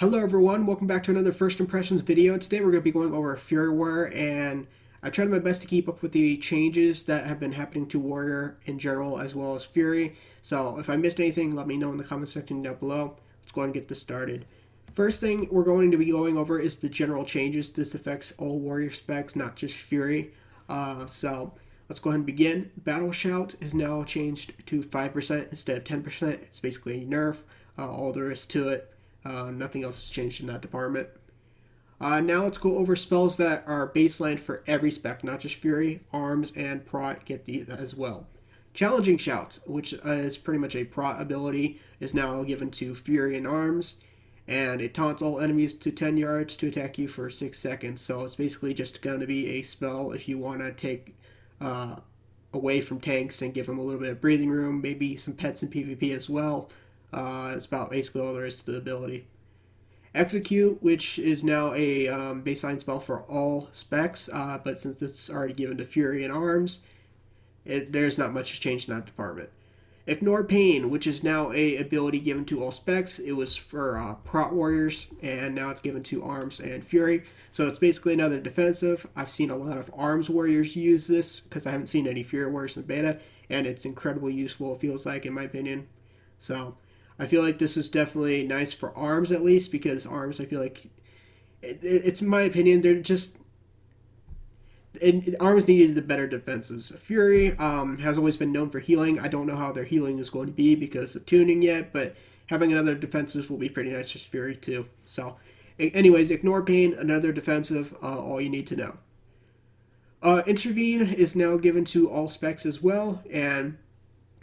Hello everyone, welcome back to another First Impressions video. Today we're going to be going over Fury Warrior, and I tried my best to keep up with the changes that have been happening to Warrior in general as well as Fury. So if I missed anything, let me know in the comment section down below. Let's go ahead and get this started. First thing we're going to be going over is the general changes. This affects all Warrior specs, not just Fury. So let's go ahead and begin. Battle Shout is now changed to 5% instead of 10%. It's basically a nerf. All there is to it. Nothing else has changed in that department. Now let's go over spells that are baseline for every spec, not just Fury, Arms, and Prot get these as well. Challenging Shouts, which is pretty much a Prot ability, is now given to Fury and Arms, and it taunts all enemies to 10 yards to attack you for 6 seconds. So it's basically just going to be a spell if you want to take away from tanks and give them a little bit of breathing room, maybe some pets in PvP as well. It's about basically all there is to the ability. Execute, which is now a baseline spell for all specs, but since it's already given to Fury and Arms, there's not much change in that department. Ignore Pain, which is now a ability given to all specs. It was for Prot Warriors, and now it's given to Arms and Fury. So it's basically another defensive. I've seen a lot of Arms Warriors use this, because I haven't seen any Fury Warriors in beta, and it's incredibly useful, it feels like, in my opinion. So I feel like this is definitely nice for Arms, at least, because Arms, I feel like, it's in my opinion, they're just, Arms needed the better defensives. Fury has always been known for healing. I don't know how their healing is going to be because of tuning yet, but having another defensive will be pretty nice for Fury too. So anyways, Ignore Pain, another defensive, all you need to know. Intervene is now given to all specs as well, and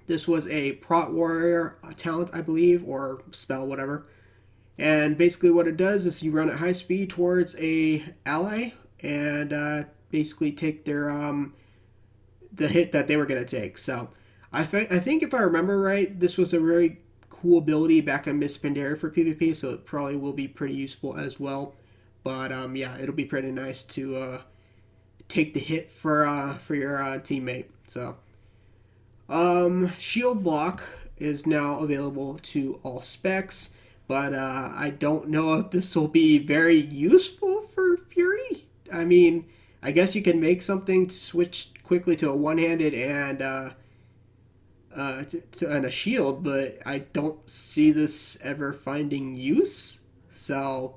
this was a Prot Warrior talent, I believe, or spell, whatever. And basically what it does is you run at high speed towards a ally and basically take their the hit that they were going to take. So I think if I remember right, this was a very cool ability back on Miss Pandaria for PvP, so it probably will be pretty useful as well. But yeah, it'll be pretty nice to take the hit for your teammate. So Shield Block is now available to all specs, but I don't know if this will be very useful for Fury. I mean, I guess you can make something to switch quickly to a one-handed and and a shield, but I don't see this ever finding use. So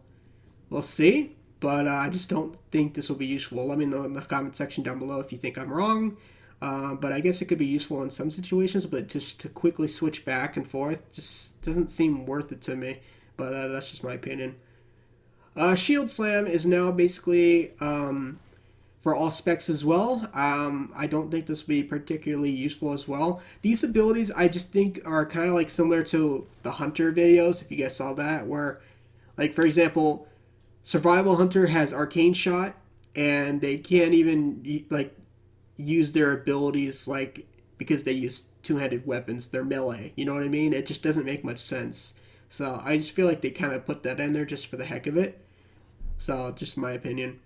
we'll see. But I just don't think this will be useful. Let me know in the comment section down below if you think I'm wrong. But I guess it could be useful in some situations, but just to quickly switch back and forth just doesn't seem worth it to me. But that's just my opinion. Shield Slam is now basically for all specs as well. I don't think this will be particularly useful as well. These abilities I just think are kind of like similar to the Hunter videos, if you guys saw that, where, like, for example, Survival Hunter has Arcane Shot, and they can't even, like, use their abilities, like, because they use two-handed weapons. They're melee, you know what I mean? It just doesn't make much sense. So I just feel like they kind of put that in there just for the heck of it. So just my opinion.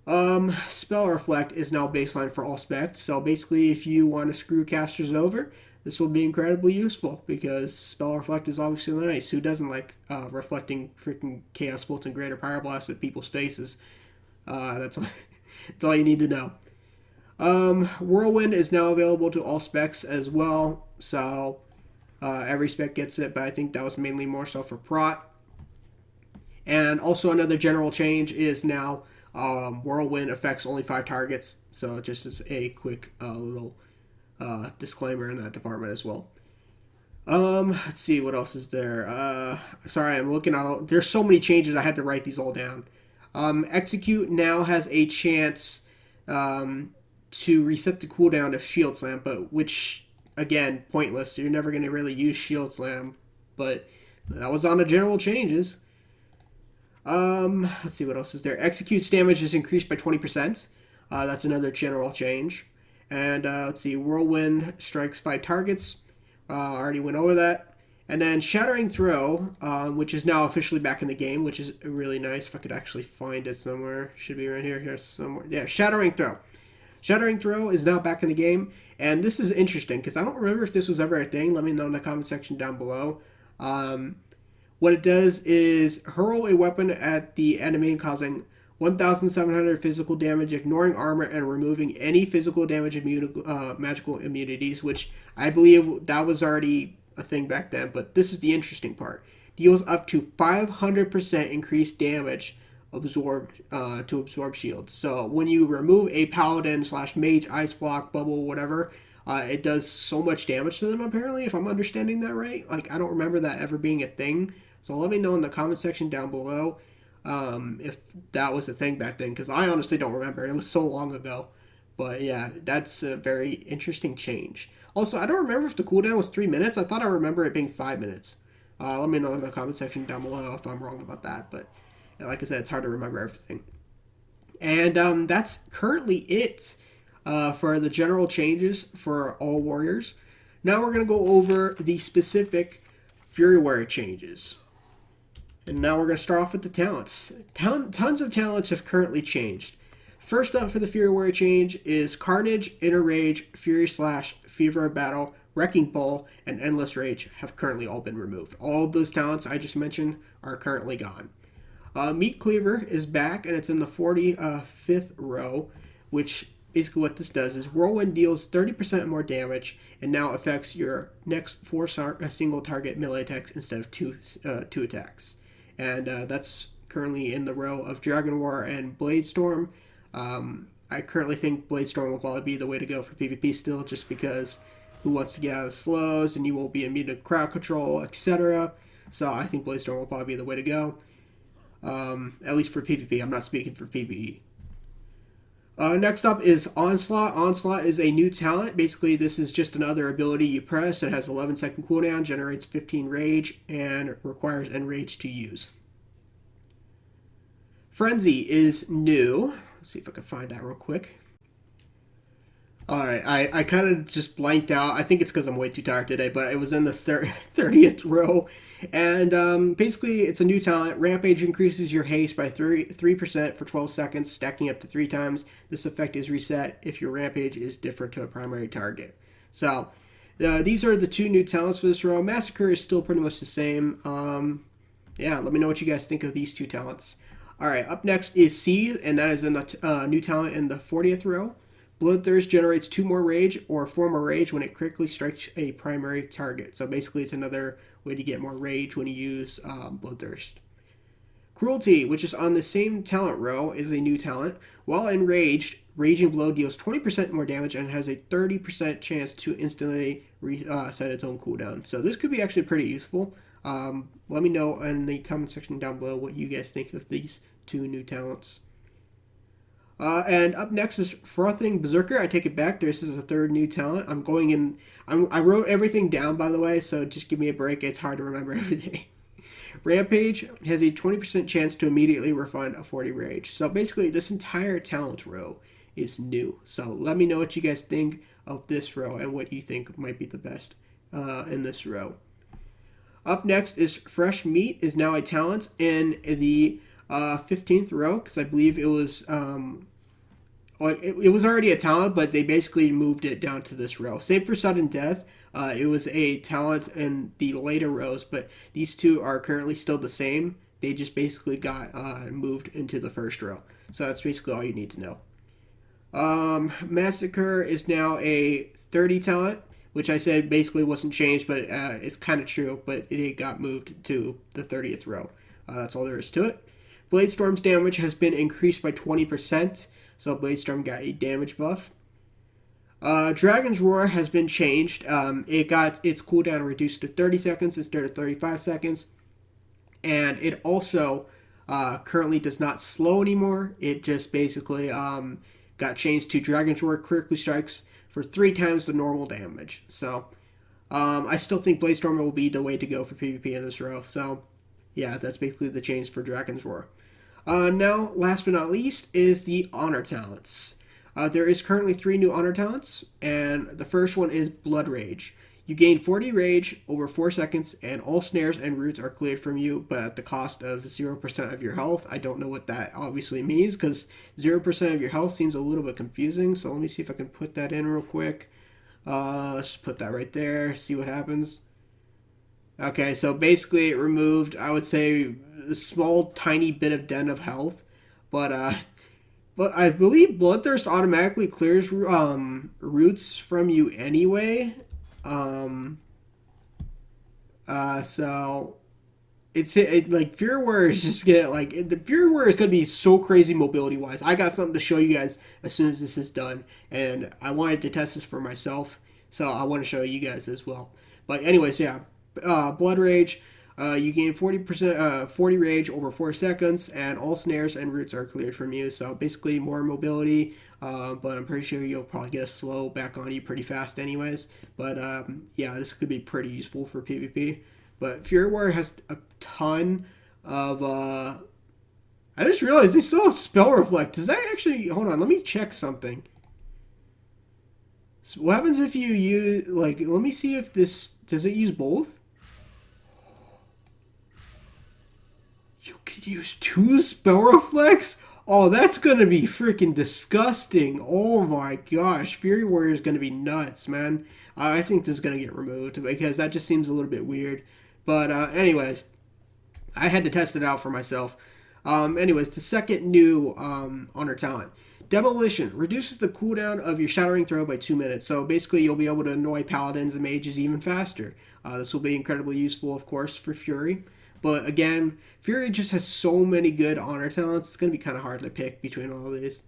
Spell Reflect is now baseline for all specs. So basically, if you want to screw casters over, this will be incredibly useful, because Spell Reflect is obviously nice. Who doesn't like reflecting freaking Chaos Bolts and Greater Pyroblast at people's faces? That's all you need to know. Whirlwind is now available to all specs as well, so every spec gets it, but I think that was mainly more so for Prot. And also another general change is now Whirlwind affects only 5 targets, so just as a quick little disclaimer in that department as well. Let's see, what else is there? Sorry, I'm looking out. There's so many changes, I had to write these all down. Execute now has a chance to reset the cooldown of Shield Slam, but which, again, pointless. You're never going to really use Shield Slam, but that was on the general changes. Let's see, what else is there? Execute's damage is increased by 20%. That's another general change. And let's see, Whirlwind strikes 5 targets. Already went over that. And then Shattering Throw, which is now officially back in the game, which is really nice. If I could actually find it somewhere. Should be right here somewhere. Yeah, Shattering Throw. Shattering Throw is now back in the game, and this is interesting because I don't remember if this was ever a thing. Let me know in the comment section down below. What it does is hurl a weapon at the enemy, causing 1,700 physical damage, ignoring armor, and removing any physical damage magical immunities, which I believe that was already a thing back then, but this is the interesting part. Deals up to 500% increased damage to absorb shields. So when you remove a paladin slash mage, ice block, bubble, whatever, it does so much damage to them, apparently, if I'm understanding that right. Like, I don't remember that ever being a thing. So let me know in the comment section down below if that was a thing back then, because I honestly don't remember. It was so long ago. But yeah, that's a very interesting change. Also, I don't remember if the cooldown was 3 minutes. I thought I remember it being 5 minutes. Let me know in the comment section down below if I'm wrong about that. But like I said, it's hard to remember everything. And that's currently it for the general changes for all warriors. Now we're going to go over the specific Fury Warrior changes. And now we're going to start off with the talents. Tons of talents have currently changed. First up for the Fury Warrior change is Carnage, Inner Rage, Fury Slash, Fever of Battle, Wrecking Ball, and Endless Rage have currently all been removed. All of those talents I just mentioned are currently gone. Meat Cleaver is back, and it's in the 45th row, which basically what this does is Whirlwind deals 30% more damage and now affects your next 4 single target melee attacks instead of two attacks. And that's currently in the row of Dragon War and Bladestorm. I currently think Bladestorm will probably be the way to go for PvP still, just because who wants to get out of the slows and you won't be immune to crowd control, etc. So I think Bladestorm will probably be the way to go. At least for PvP. I'm not speaking for PvE. Next up is Onslaught. Onslaught is a new talent. Basically, this is just another ability you press. It has 11-second cooldown, generates 15 rage, and requires Enrage to use. Frenzy is new. Let's see if I can find that real quick. Alright, I kind of just blanked out. I think it's because I'm way too tired today, but it was in the 30th row. And basically, it's a new talent. Rampage increases your haste by 3% for 12 seconds, stacking up to 3 times. This effect is reset if your Rampage is different to a primary target. So, these are the 2 new talents for this row. Massacre is still pretty much the same. Yeah, let me know what you guys think of these 2 talents. Alright, up next is Seethe, and that is in the new talent in the 40th row. Bloodthirst generates 2 more rage or 4 more rage when it critically strikes a primary target. So basically it's another way to get more rage when you use Bloodthirst. Cruelty, which is on the same talent row, is a new talent. While enraged, Raging Blow deals 20% more damage and has a 30% chance to instantly reset its own cooldown. So this could be actually pretty useful. Let me know in the comment section down below what you guys think of these 2 new talents. And up next is Frothing Berserker. I take it back. This is a 3rd new talent. I'm going in. I wrote everything down, by the way, so just give me a break. It's hard to remember everything. Rampage has a 20% chance to immediately refund a 40 rage. So basically, this entire talent row is new. So let me know what you guys think of this row and what you think might be the best in this row. Up next is Fresh Meat is now a talent in the 15th row, because I believe it was it was already a talent, but they basically moved it down to this row. Same for Sudden Death. It was a talent in the later rows, but these 2 are currently still the same. They just basically got moved into the first row. So that's basically all you need to know. Massacre is now a 30 talent, which I said basically wasn't changed, but it's kind of true, but it got moved to the 30th row. That's all there is to it. Bladestorm's damage has been increased by 20%, so Bladestorm got a damage buff. Dragon's Roar has been changed. It got its cooldown reduced to 30 seconds instead of 35 seconds. And it also currently does not slow anymore. It just basically got changed to Dragon's Roar critically strikes for 3 times the normal damage. So I still think Bladestorm will be the way to go for PvP in this row. So yeah, that's basically the change for Dragon's Roar. Now, last but not least, is the Honor talents. There is currently 3 new Honor talents, and the first one is Blood Rage. You gain 40 rage over 4 seconds, and all snares and roots are cleared from you, but at the cost of 0% of your health. I don't know what that obviously means, because 0% of your health seems a little bit confusing, so let me see if I can put that in real quick. Let's just put that right there, see what happens. Okay, so basically it removed, I would say, a small, tiny bit of dent of health, but but I believe Bloodthirst automatically clears roots from you anyway. Um, so like Fury Warrior is just gonna the Fury Warrior is gonna be so crazy mobility wise. I got something to show you guys as soon as this is done, and I wanted to test this for myself, so I want to show you guys as well. But anyways, yeah, Blood Rage. You gain 40%, 40 rage over 4 seconds, and all snares and roots are cleared from you. So basically, more mobility. But I'm pretty sure you'll probably get a slow back on you pretty fast, anyways. But yeah, this could be pretty useful for PvP. But Fury Warrior has a ton of. I just realized they still have Spell Reflect. Does that actually? Hold on, let me check something. So what happens if you use like? Let me see if this does it use both. You could use 2 Spell Reflects? Oh, that's gonna be freaking disgusting. Oh my gosh. Fury Warrior is gonna be nuts, man. I think this is gonna get removed because that just seems a little bit weird. But, anyways, I had to test it out for myself. Anyways, the second new honor talent. Demolition reduces the cooldown of your shattering throw by 2 minutes. So basically, you'll be able to annoy paladins and mages even faster. This will be incredibly useful, of course, for Fury. But again, Fury just has so many good honor talents, it's going to be kind of hard to pick between all of these.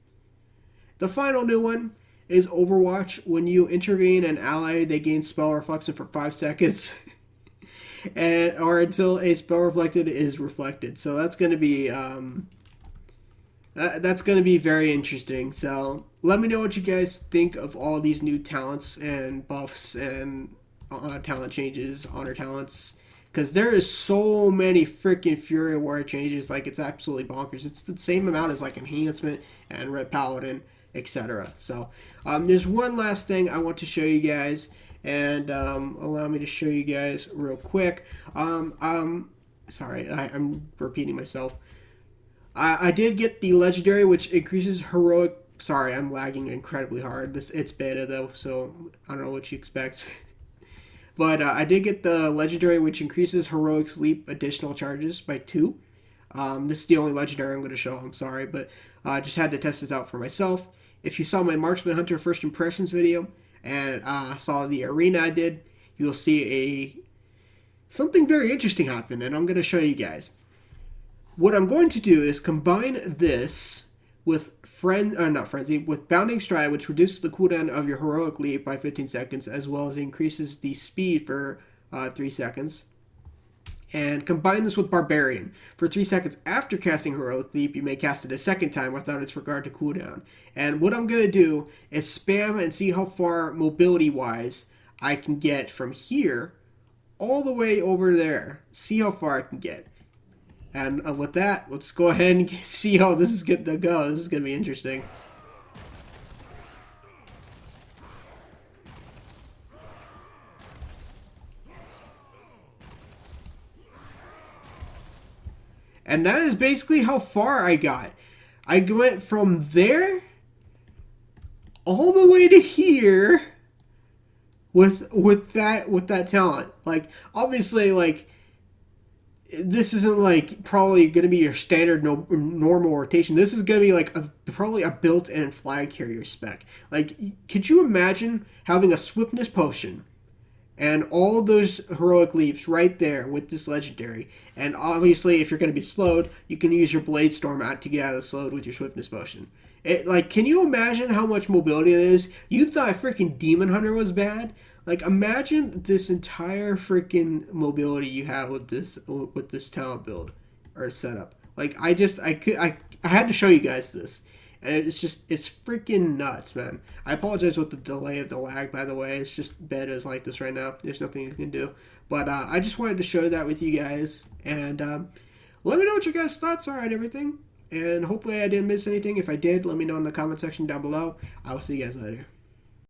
The final new one is Overwatch. When you intervene an ally, they gain spell reflection for 5 seconds. And or until a spell reflected is reflected. So that's going to be very interesting. So let me know what you guys think of all these new talents and buffs and talent changes, honor talents, because there is so many freaking Fury Warrior changes. Like, it's absolutely bonkers. It's the same amount as like Enhancement and Red Paladin, etc. So there's one last thing I want to show you guys, and allow me to show you guys real quick. Sorry, I'm repeating myself. I did get the legendary, which increases heroic. Sorry, I'm lagging incredibly hard. It's beta though, so I don't know what you expect. But I did get the legendary, which increases heroic leap additional charges by 2. This is the only legendary I'm going to show. I'm sorry, but I just had to test this out for myself. If you saw my Marksman Hunter first impressions video and saw the arena I did, you'll see something very interesting happen, and I'm going to show you guys. What I'm going to do is combine this with with Bounding Stride, which reduces the cooldown of your heroic leap by 15 seconds, as well as increases the speed for 3 seconds. And combine this with Barbarian. For 3 seconds after casting heroic leap, you may cast it a second time without its regard to cooldown. And what I'm going to do is spam and see how far mobility-wise I can get from here all the way over there. See how far I can get. And with that, let's go ahead and see how this is going to go. This is going to be interesting. And that is basically how far I got. I went from there all the way to here with that talent. Like, obviously, like, this isn't like probably going to be your standard normal rotation. This is going to be like probably a built-in flag carrier spec. Like, could you imagine having a swiftness potion and all of those heroic leaps right there with this legendary? And obviously, if you're going to be slowed, you can use your Blade Storm out to get out of the slowed with your swiftness potion. Like, can you imagine how much mobility it is? You thought freaking Demon Hunter was bad? Like, imagine this entire freaking mobility you have with this talent build or setup. Like, I had to show you guys this, and it's freaking nuts, man. I apologize with the delay of the lag, by the way. It's just betas like this right now. There's nothing you can do, but I just wanted to share that with you guys, and let me know what your guys' thoughts are on everything. And hopefully I didn't miss anything. If I did, let me know in the comment section down below. I will see you guys later.